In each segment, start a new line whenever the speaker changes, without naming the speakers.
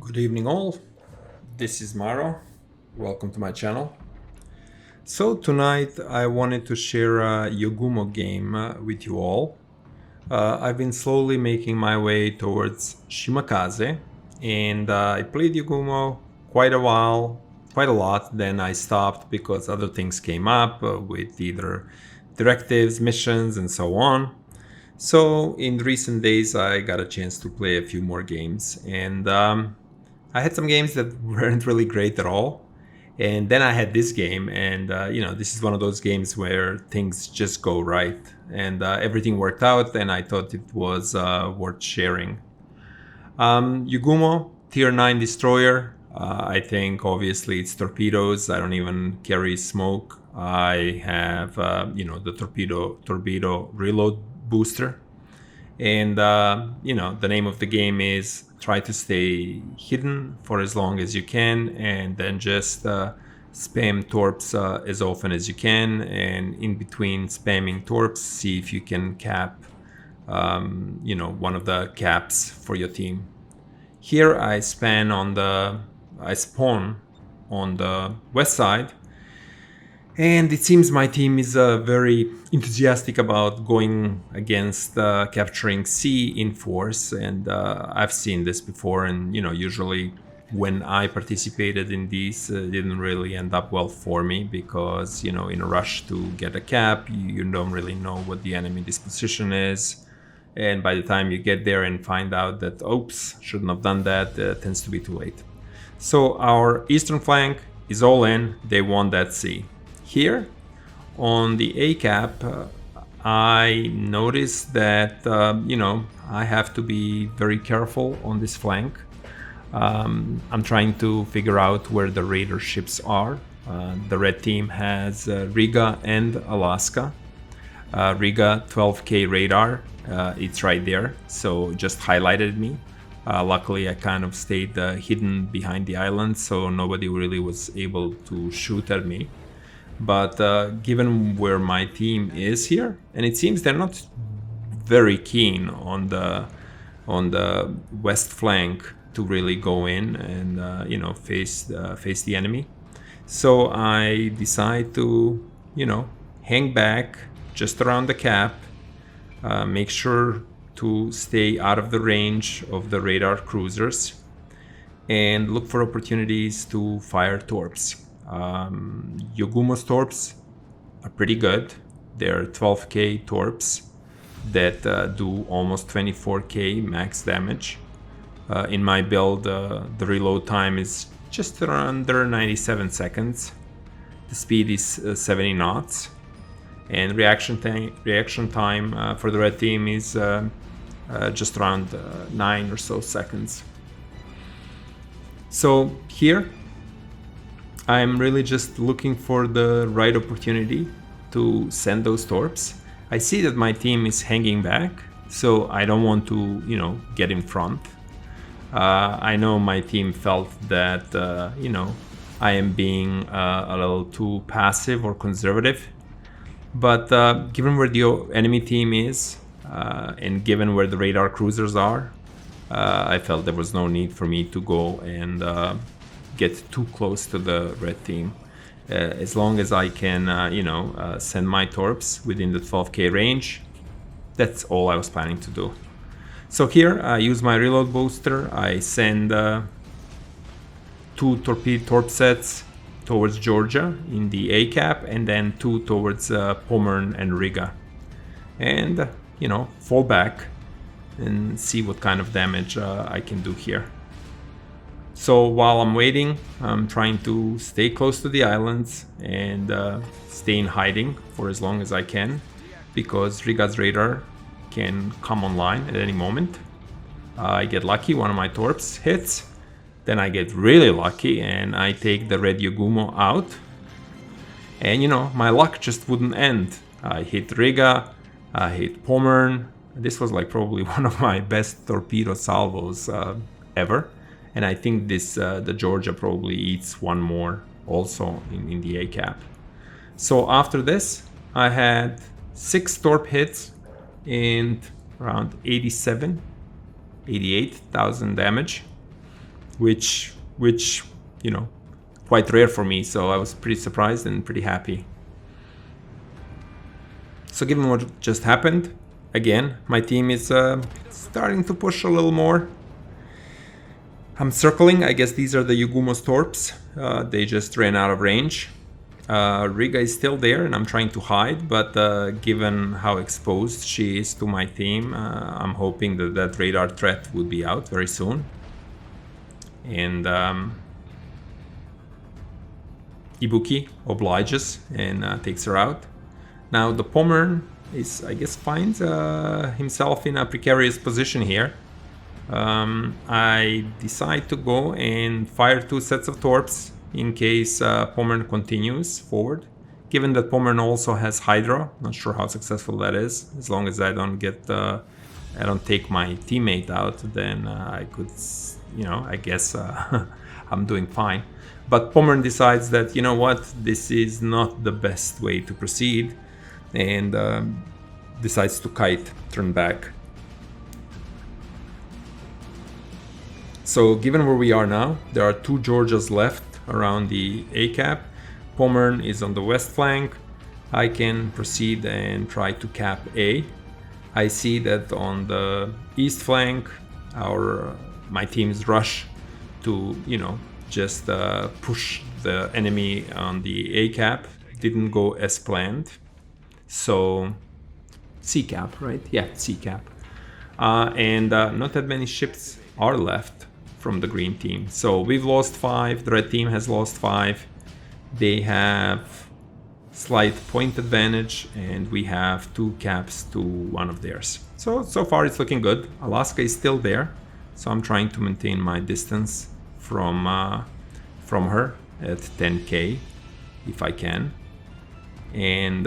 Good evening all, this is Maro, welcome to my channel. So tonight I wanted to share a Yugumo game with you all. I've been slowly making my way towards Shimakaze and I played Yugumo quite a lot, then I stopped because other things came up with either directives, missions and so on. So in recent days I got a chance to play a few more games and I had some games that weren't really great at all. And then I had this game and this is one of those games where things just go right and everything worked out and I thought it was worth sharing. Yugumo, tier 9 destroyer. I think obviously it's torpedoes. I don't even carry smoke. I have the torpedo reload booster. And the name of the game is try to stay hidden for as long as you can and then just spam torps as often as you can, and in between spamming torps see if you can cap one of the caps for your team. Here I spawn on the west side, and it seems my team is very enthusiastic about going against capturing sea in force, and I've seen this before, and usually when I participated in these it didn't really end up well for me because in a rush to get a cap you don't really know what the enemy disposition is, and by the time you get there and find out that oops, shouldn't have done that, tends to be too late. So our eastern flank is all in, they want that sea. Here on the A cap, I noticed that I have to be very careful on this flank. I'm trying to figure out where the raider ships are. The red team has Riga and Alaska. Riga 12K radar, it's right there, so just highlighted me. Luckily I kind of stayed hidden behind the island, so nobody really was able to shoot at me. But given where my team is here, and it seems they're not very keen on the west flank to really go in and face the enemy, so I decide to hang back just around the cap, make sure to stay out of the range of the radar cruisers, and look for opportunities to fire torps. Yugumo's torps are pretty good. They're 12K torps that do almost 24K max damage. In my build, the reload time is just under 97 seconds. The speed is 70 knots, and reaction time for the red team is just around 9 or so seconds. So here I'm really just looking for the right opportunity to send those torps. I see that my team is hanging back, so I don't want to, get in front. I know my team felt that, I am being a little too passive or conservative, but given where the enemy team is and given where the radar cruisers are, I felt there was no need for me to go and get too close to the red team. As long as I can send my torps within the 12K range, that's all I was planning to do. So here I use my reload booster. I send 2 torp sets towards Georgia in the A cap, and then 2 towards Pommern and Riga, and fall back and see what kind of damage I can do here. So while I'm waiting, I'm trying to stay close to the islands and stay in hiding for as long as I can, because Riga's radar can come online at any moment. I get lucky, one of my torps hits, then I get really lucky and I take the red Yugumo out, and my luck just wouldn't end. I hit Riga, I hit Pommern. This was like probably one of my best torpedo salvos ever. And I think the Georgia probably eats one more also in the A cap. So after this, I had 6 torp hits and around 88,000 damage. which you know, quite rare for me. So I was pretty surprised and pretty happy. So given what just happened, again, my team is starting to push a little more. I'm circling. I guess these are the Yugumo's torps. They just ran out of range. Riga is still there, and I'm trying to hide, but given how exposed she is to my team, I'm hoping that that radar threat would be out very soon. And Ibuki obliges and takes her out. Now the Pommern is, I guess, finds himself in a precarious position here. I decide to go and fire 2 sets of torps in case Pommern continues forward. Given that Pommern also has Hydra, not sure how successful that is. As long as I don't get, I don't take my teammate out, then I could, you know, I guess I'm doing fine. But Pommern decides that, you know what, this is not the best way to proceed, and decides to kite, turn back. So given where we are now, there are 2 Georgias left around the A cap. Pommern is on the west flank. I can proceed and try to cap A. I see that on the east flank, my team's rush to, you know, just push the enemy on the A cap didn't go as planned. So C cap, right? Yeah, C cap. And not that many ships are left from the green team. So we've lost 5, the red team has lost 5. They have slight point advantage, and we have 2 caps to 1 of theirs. So far it's looking good. Alaska is still there, so I'm trying to maintain my distance from her at 10k if I can, and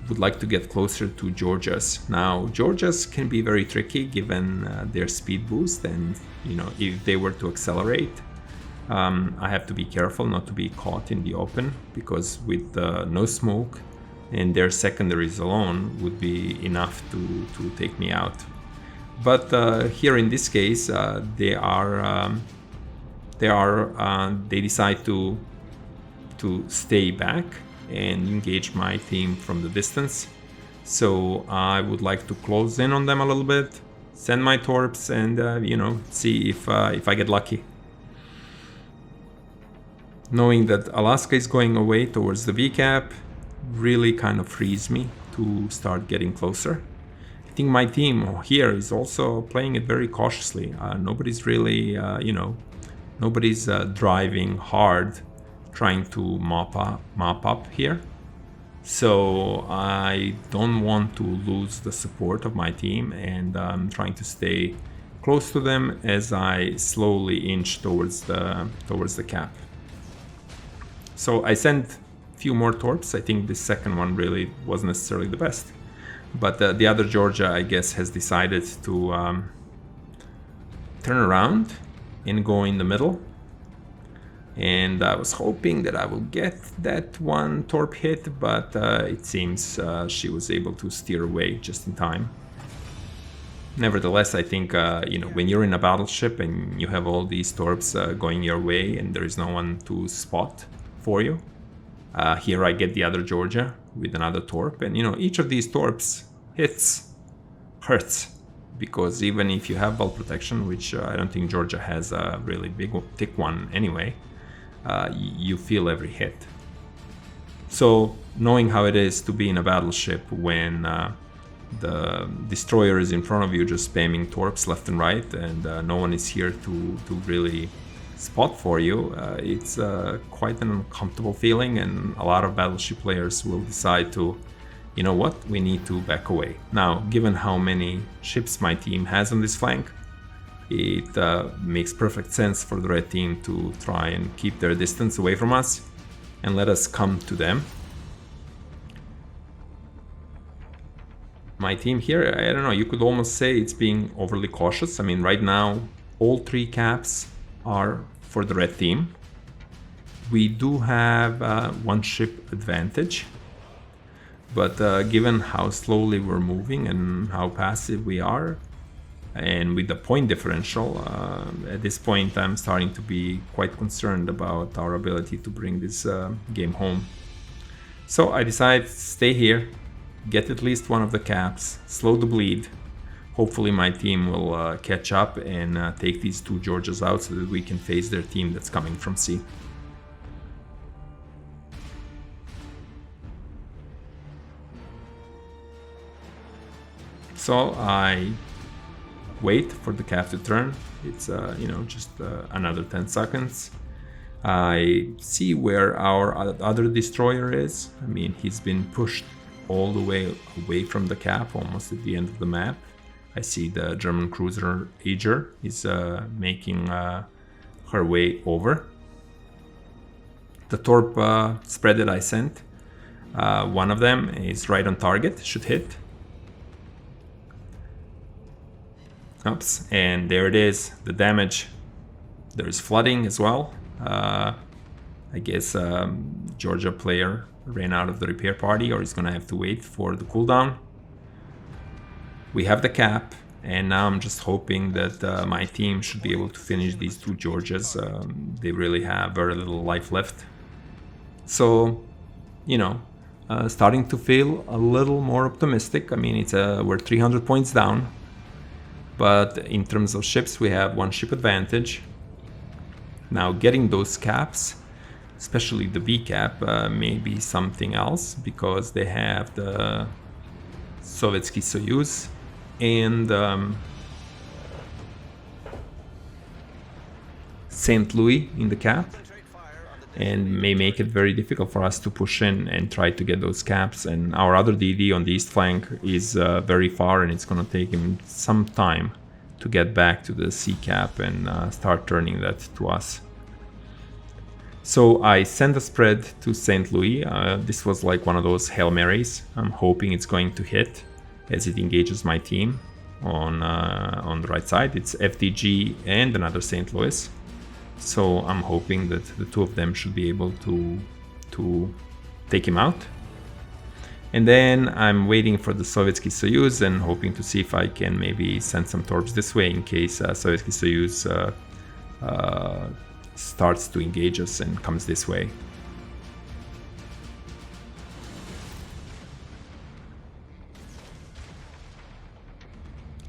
would like to get closer to Georgia's. Now Georgia's can be very tricky given their speed boost, and you know, if they were to accelerate, I have to be careful not to be caught in the open, because with no smoke and their secondaries alone would be enough to take me out. But here in this case, they decide to stay back and engage my team from the distance. So I would like to close in on them a little bit, send my torps, and you know, see if I get lucky. Knowing that Alaska is going away towards the V-cap really kind of frees me to start getting closer. I think my team here is also playing it very cautiously. Nobody's really, you know, nobody's driving hard, trying to mop up here. So I don't want to lose the support of my team, and I'm trying to stay close to them as I slowly inch towards the cap. So I sent a few more torps. I think the second one really wasn't necessarily the best, but the other Georgia, I guess, has decided to turn around and go in the middle. And I was hoping that I will get that one torp hit, but it seems she was able to steer away just in time. Nevertheless, I think you know, when you're in a battleship and you have all these torps going your way and there is no one to spot for you, here I get the other Georgia with another torp, and you know, each of these torps hurts, because even if you have hull protection, which I don't think Georgia has a really big thick one anyway, you feel every hit. So knowing how it is to be in a battleship when the destroyer is in front of you just spamming torps left and right, and no one is here to really spot for you, it's quite an uncomfortable feeling, and a lot of battleship players will decide to, you know what, we need to back away. Now, given how many ships my team has on this flank, it makes perfect sense for the red team to try and keep their distance away from us and let us come to them. My team here, I don't know, you could almost say it's being overly cautious. I mean, right now, all 3 caps are for the red team. We do have 1 ship advantage, but given how slowly we're moving and how passive we are, And with the point differential, at this point I'm starting to be quite concerned about our ability to bring this game home. So I decided to stay here, get at least one of the caps, slow the bleed. Hopefully my team will catch up and take these two Georgias out so that we can face their team that's coming from sea. So I wait for the cap to turn. It's just another 10 seconds. I see where our other destroyer is. I mean, he's been pushed all the way away from the cap, almost at the end of the map. I see the German cruiser Ager is making her way over. The torp spread that I sent, one of them is right on target, should hit. Oops, and there it is, the damage. There's flooding as well. I guess Georgia player ran out of the repair party, or he's gonna have to wait for the cooldown. We have the cap, and now I'm just hoping that my team should be able to finish these two Georgias. They really have very little life left. So, starting to feel a little more optimistic. I mean, we're 300 points down. But in terms of ships, we have one ship advantage. Now getting those caps, especially the V cap, may be something else, because they have the Sovietsky Soyuz and St. Louis in the cap, and may make it very difficult for us to push in and try to get those caps. And our other DD on the east flank is very far, and it's going to take him some time to get back to the C cap and start turning that to us. So I sent a spread to St. Louis. This was like one of those Hail Marys. I'm hoping it's going to hit as it engages my team on the right side. It's FDG and another St. Louis. So I'm hoping that the two of them should be able to take him out. And then I'm waiting for the Sovietsky Soyuz and hoping to see if I can maybe send some torps this way in case Sovietsky Soyuz starts to engage us and comes this way.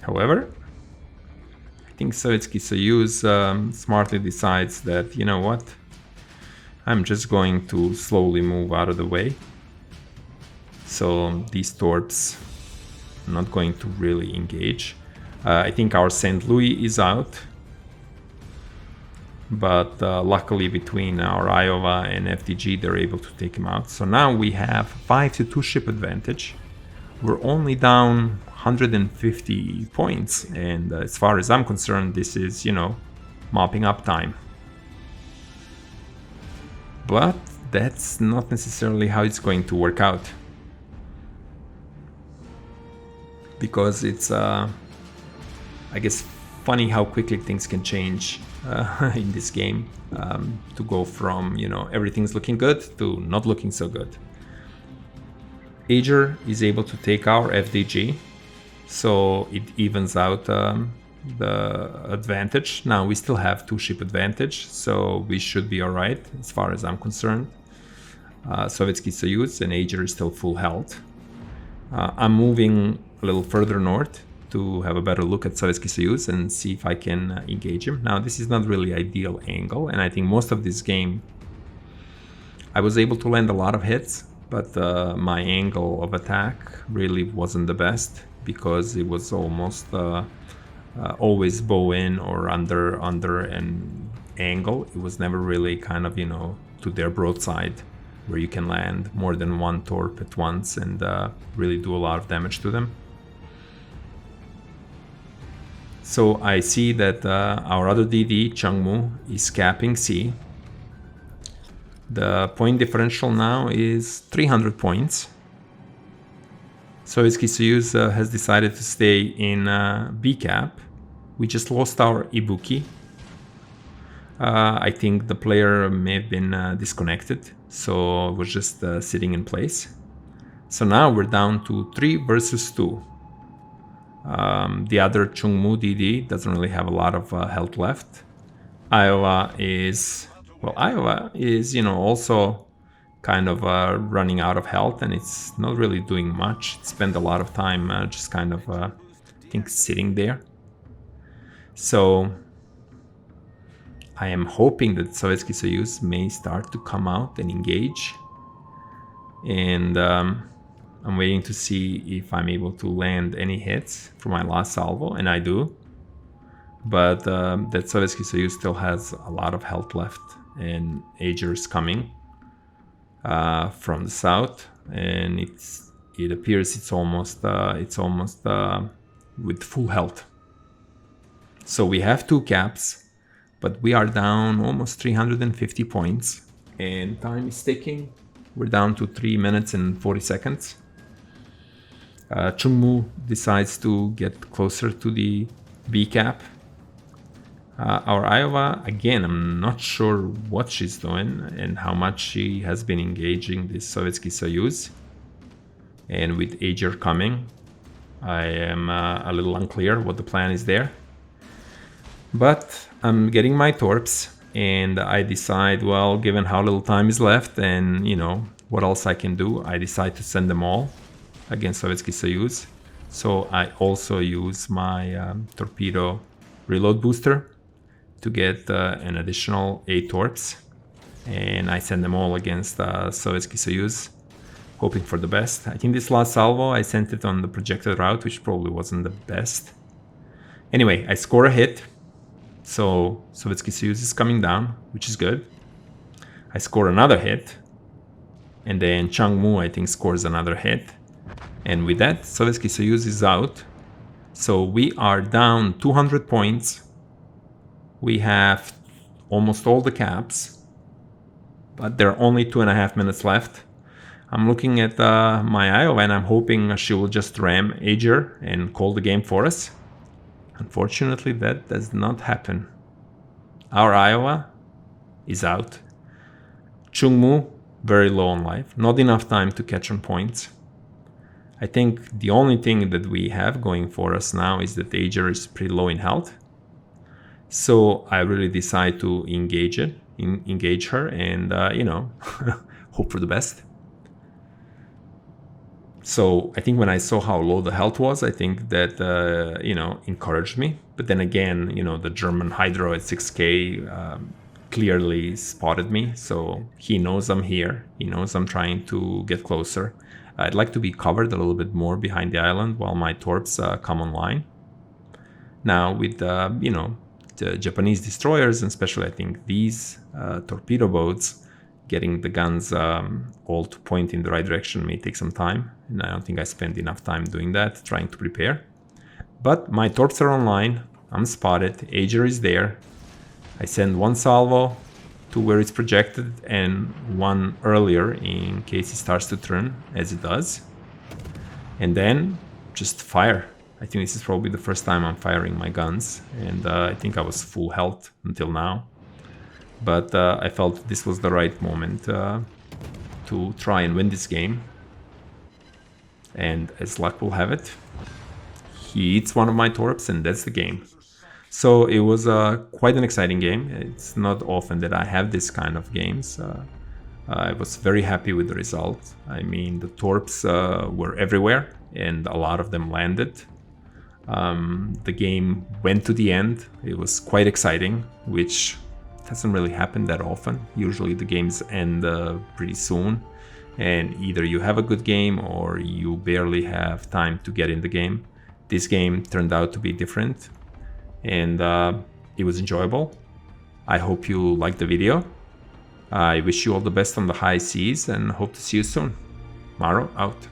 However, I think Sovietsky Soyuz smartly decides that, you know what, I'm just going to slowly move out of the way. So these torps are not going to really engage. I think our St. Louis is out. But luckily between our Iowa and FDG, they're able to take him out. So now we have 5-2 ship advantage. We're only down 150 points. And as far as I'm concerned, this is, mopping up time. But that's not necessarily how it's going to work out. Because it's, I guess, funny how quickly things can change in this game, to go from, everything's looking good to not looking so good. Ager is able to take our FDG, so it evens out the advantage. Now we still have 2 ship advantage, so we should be alright as far as I'm concerned. Sovietsky Soyuz and Ager is still full health. I'm moving a little further north to have a better look at Sovietsky Soyuz and see if I can engage him. Now this is not really ideal angle, and I think most of this game I was able to land a lot of hits, but my angle of attack really wasn't the best, because it was almost always bow in or under an angle. It was never really kind of, to their broadside, where you can land more than one torp at once and really do a lot of damage to them. So I see that our other DD, Changmu, is capping C. The point differential now is 300 points. Sovietsky Soyuz has decided to stay in B cap. We just lost our Ibuki. I think the player may have been disconnected, so was just sitting in place. So now we're down to 3 versus 2. The other Chungmu DD doesn't really have a lot of health left. Iowa is, you know, also kind of running out of health, and it's not really doing much. It spent a lot of time just kind of, I think, sitting there. So I am hoping that Sovietsky Soyuz may start to come out and engage. And I'm waiting to see if I'm able to land any hits for my last salvo, and I do. But that Sovietsky Soyuz still has a lot of health left, and Ager's coming from the south, and it appears it's almost with full health. So we have 2 caps, but we are down almost 350 points, and time is ticking. We're down to 3 minutes and 40 seconds. Chungmu decides to get closer to the B cap. Our Iowa, again, I'm not sure what she's doing and how much she has been engaging this Sovietsky Soyuz. And with Ager coming, I am a little unclear what the plan is there. But I'm getting my torps, and I decide, well, given how little time is left and, you know, what else I can do, I decide to send them all against Sovietsky Soyuz. So I also use my torpedo reload booster to get an additional 8 torps, and I send them all against Sovietsky Soyuz, hoping for the best. I think this last salvo I sent it on the projected route, which probably wasn't the best. Anyway, I score a hit, so Sovietsky Soyuz is coming down, which is good. I score another hit, and then Changmu, I think, scores another hit. And with that, Sovietsky Soyuz is out. So we are down 200 points. We have almost all the caps, but there are only 2.5 minutes left. I'm looking at my Iowa, and I'm hoping she will just ram Ager and call the game for us. Unfortunately, that does not happen. Our Iowa is out. Chungmu, very low on life. Not enough time to catch on points. I think the only thing that we have going for us now is that Ager is pretty low in health. So I really decide to engage her, and you know, hope for the best. So I think when I saw how low the health was, I think that you know, encouraged me. But then again, you know, the German Hydro at 6K clearly spotted me, so he knows I'm here. He knows I'm trying to get closer. I'd like to be covered a little bit more behind the island while my torps come online. Now with you know, the Japanese destroyers, and especially I think these torpedo boats, getting the guns all to point in the right direction may take some time, and I don't think I spent enough time doing that, trying to prepare. But my torps are online, I'm spotted, Ager is there. I send 1 salvo to where it's projected and 1 earlier in case it starts to turn, as it does. And then just fire. I think this is probably the first time I'm firing my guns, and I think I was full health until now. But I felt this was the right moment to try and win this game. And as luck will have it, he eats one of my torps, and that's the game. So it was quite an exciting game. It's not often that I have this kind of games. I was very happy with the result. I mean, the torps were everywhere, and a lot of them landed. The game went to the end. It was quite exciting, which doesn't really happen that often. Usually the games end pretty soon, and either you have a good game or you barely have time to get in the game. This game turned out to be different, and it was enjoyable. I hope you liked the video. I wish you all the best on the high seas and hope to see you soon. Maro out.